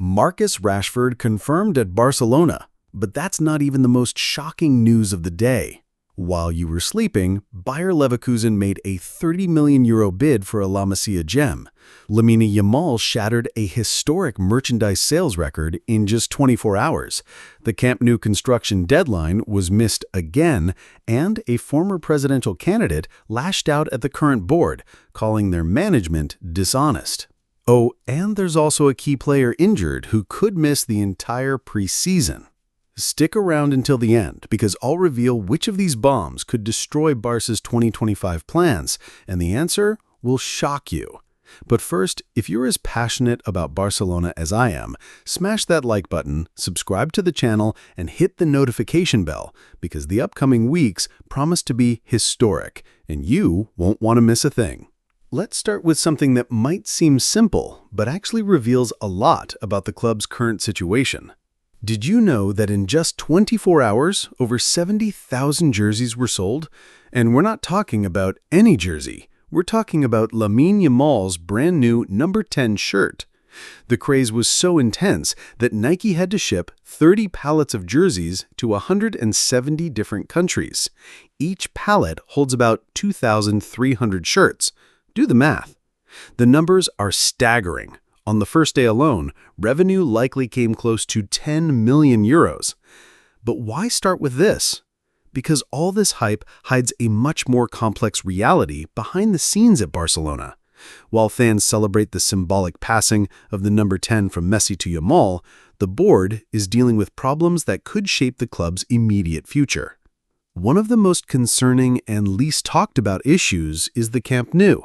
Marcus Rashford confirmed at Barcelona, but that's not even the most shocking news of the day. While you were sleeping, Bayer Leverkusen made a €30 million bid for a La Masia gem. Lamine Yamal shattered a historic merchandise sales record in just 24 hours. The Camp Nou construction deadline was missed again, and a former presidential candidate lashed out at the current board, calling their management dishonest. Oh, and there's also a key player injured who could miss the entire preseason. Stick around until the end, because I'll reveal which of these bombs could destroy Barca's 2025 plans, and the answer will shock you. But first, if you're as passionate about Barcelona as I am, smash that like button, subscribe to the channel, and hit the notification bell, because the upcoming weeks promise to be historic, and you won't want to miss a thing. Let's start with something that might seem simple, but actually reveals a lot about the club's current situation. Did you know that in just 24 hours, over 70,000 jerseys were sold? And we're not talking about any jersey. We're talking about Lamine Yamal's brand new number 10 shirt. The craze was so intense that Nike had to ship 30 pallets of jerseys to 170 different countries. Each pallet holds about 2,300 shirts. Do the math. The numbers are staggering. On the first day alone, revenue likely came close to €10 million. But why start with this? Because all this hype hides a much more complex reality behind the scenes at Barcelona. While fans celebrate the symbolic passing of the number 10 from Messi to Yamal, the board is dealing with problems that could shape the club's immediate future. One of the most concerning and least talked about issues is the Camp Nou.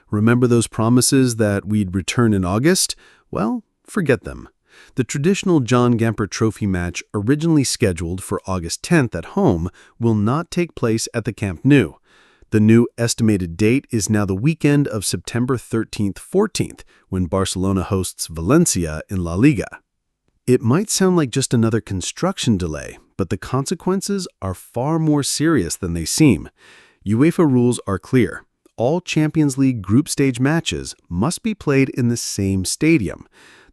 Remember those promises that we'd return in August? Well, forget them. The traditional John Gamper Trophy match, originally scheduled for August 10th at home, will not take place at the Camp Nou. The new estimated date is now the weekend of September 13th-14th, when Barcelona hosts Valencia in La Liga. It might sound like just another construction delay, but the consequences are far more serious than they seem. UEFA rules are clear. All Champions League group stage matches must be played in the same stadium.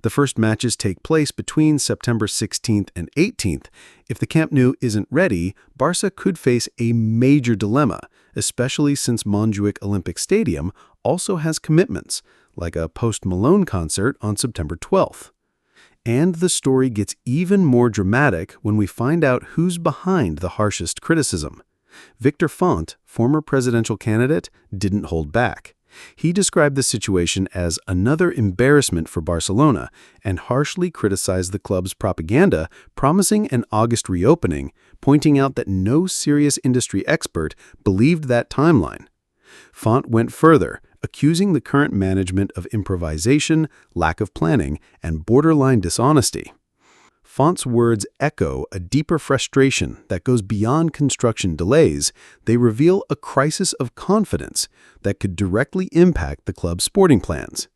The first matches take place between September 16th and 18th. If the Camp Nou isn't ready, Barça could face a major dilemma, especially since Montjuic Olympic Stadium also has commitments, like a Post Malone concert on September 12th. And the story gets even more dramatic when we find out who's behind the harshest criticism. Victor Font, former presidential candidate, didn't hold back. He described the situation as another embarrassment for Barcelona and harshly criticized the club's propaganda promising an August reopening, pointing out that no serious industry expert believed that timeline. Font went further, accusing the current management of improvisation, lack of planning, and borderline dishonesty. Font's words echo a deeper frustration that goes beyond construction delays. They reveal a crisis of confidence that could directly impact the club's sporting plans.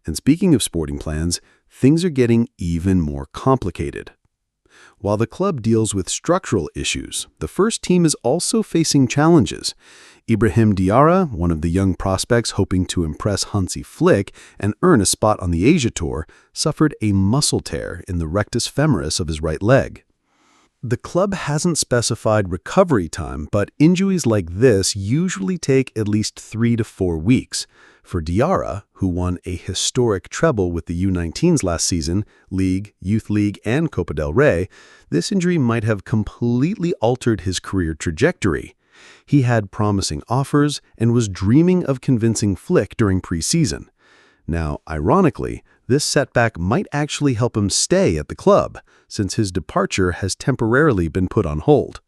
And speaking of sporting plans, things are getting even more complicated. While the club deals with structural issues, the first team is also facing challenges. Ibrahim Diarra, one of the young prospects hoping to impress Hansi Flick and earn a spot on the Asia Tour, suffered a muscle tear in the rectus femoris of his right leg. The club hasn't specified recovery time, but injuries like this usually take at least 3 to 4 weeks. For Diarra, who won a historic treble with the U19s last season, League, Youth League, and Copa del Rey, this injury might have completely altered his career trajectory. He had promising offers and was dreaming of convincing Flick during preseason. Now, ironically, this setback might actually help him stay at the club, since his departure has temporarily been put on hold.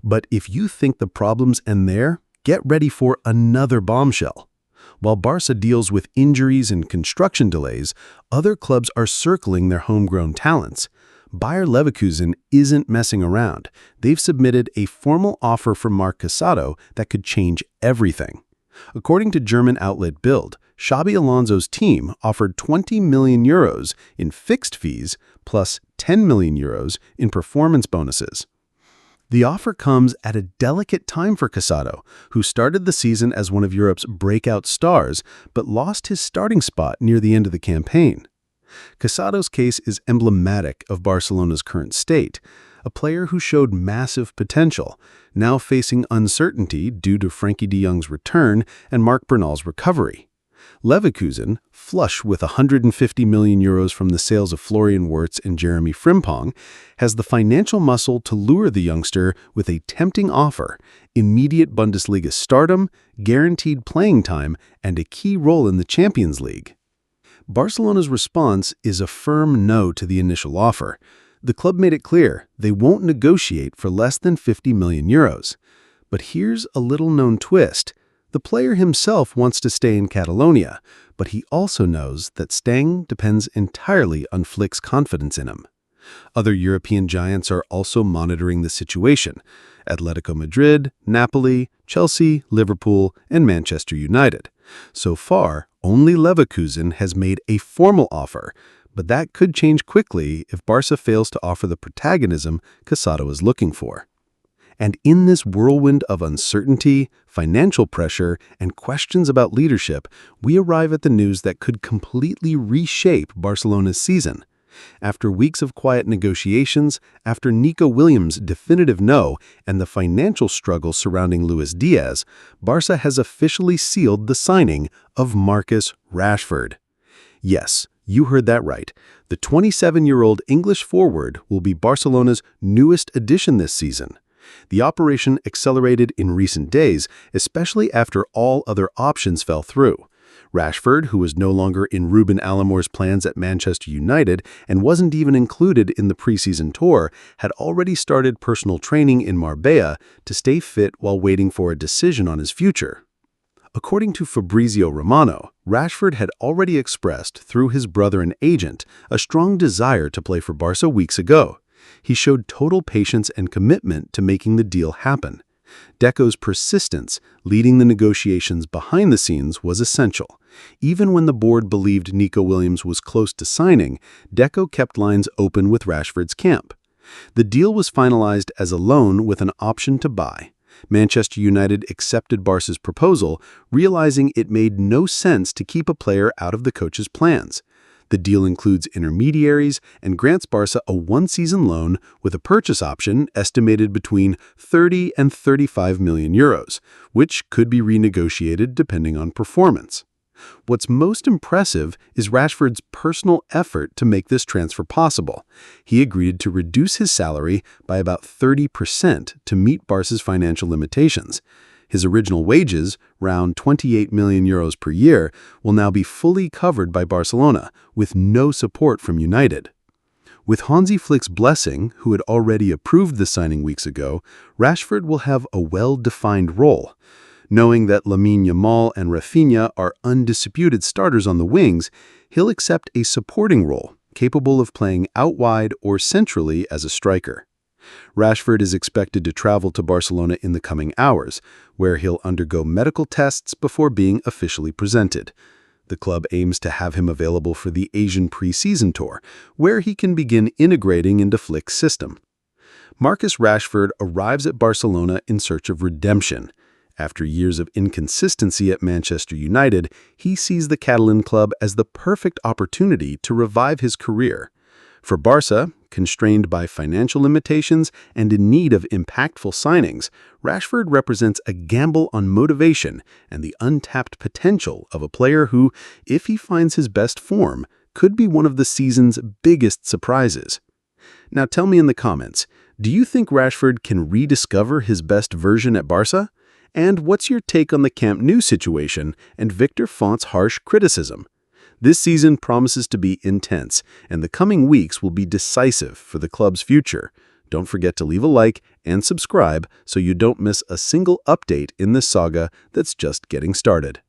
But if you think the problems end there, get ready for another bombshell. While Barça deals with injuries and construction delays, other clubs are circling their homegrown talents. Bayer Leverkusen isn't messing around. They've submitted a formal offer for Marc Casado that could change everything. According to German outlet Bild, Xabi Alonso's team offered €20 million in fixed fees plus €10 million in performance bonuses. The offer comes at a delicate time for Casado, who started the season as one of Europe's breakout stars but lost his starting spot near the end of the campaign. Casado's case is emblematic of Barcelona's current state, a player who showed massive potential, now facing uncertainty due to Frankie de Jong's return and Marc Bernal's recovery. Leverkusen, flush with €150 million from the sales of Florian Wirtz and Jeremy Frimpong, has the financial muscle to lure the youngster with a tempting offer, immediate Bundesliga stardom, guaranteed playing time, and a key role in the Champions League. Barcelona's response is a firm no to the initial offer. The club made it clear they won't negotiate for less than €50 million. But here's a little-known twist. The player himself wants to stay in Catalonia, but he also knows that staying depends entirely on Flick's confidence in him. Other European giants are also monitoring the situation: Atletico Madrid, Napoli, Chelsea, Liverpool, and Manchester United. So far, only Leverkusen has made a formal offer, but that could change quickly if Barça fails to offer the protagonism Casado is looking for. And in this whirlwind of uncertainty, financial pressure, and questions about leadership, we arrive at the news that could completely reshape Barcelona's season. After weeks of quiet negotiations, after Nico Williams' definitive no, and the financial struggle surrounding Luis Diaz, Barça has officially sealed the signing of Marcus Rashford. Yes, you heard that right. The 27-year-old English forward will be Barcelona's newest addition this season. The operation accelerated in recent days, especially after all other options fell through. Rashford, who was no longer in Ruben Alomor's plans at Manchester United and wasn't even included in the preseason tour, had already started personal training in Marbella to stay fit while waiting for a decision on his future. According to Fabrizio Romano, Rashford had already expressed, through his brother and agent, a strong desire to play for Barca weeks ago. He showed total patience and commitment to making the deal happen. Deco's persistence, leading the negotiations behind the scenes, was essential. Even when the board believed Nico Williams was close to signing, Deco kept lines open with Rashford's camp. The deal was finalized as a loan with an option to buy. Manchester United accepted Barca's proposal, realizing it made no sense to keep a player out of the coach's plans. The deal includes intermediaries and grants Barca a one-season loan with a purchase option estimated between €30 and €35 million, which could be renegotiated depending on performance. What's most impressive is Rashford's personal effort to make this transfer possible. He agreed to reduce his salary by about 30% to meet Barca's financial limitations. His original wages, around €28 million per year, will now be fully covered by Barcelona, with no support from United. With Hansi Flick's blessing, who had already approved the signing weeks ago, Rashford will have a well-defined role. Knowing that Lamine Yamal and Rafinha are undisputed starters on the wings, he'll accept a supporting role, capable of playing out wide or centrally as a striker. Rashford is expected to travel to Barcelona in the coming hours, where he'll undergo medical tests before being officially presented. The club aims to have him available for the Asian pre-season tour, where he can begin integrating into Flick's system. Marcus Rashford arrives at Barcelona in search of redemption. After years of inconsistency at Manchester United, he sees the Catalan club as the perfect opportunity to revive his career. For Barca, constrained by financial limitations and in need of impactful signings, Rashford represents a gamble on motivation and the untapped potential of a player who, if he finds his best form, could be one of the season's biggest surprises. Now tell me in the comments, do you think Rashford can rediscover his best version at Barca? And what's your take on the Camp Nou situation and Victor Font's harsh criticism? This season promises to be intense, and the coming weeks will be decisive for the club's future. Don't forget to leave a like and subscribe so you don't miss a single update in this saga that's just getting started.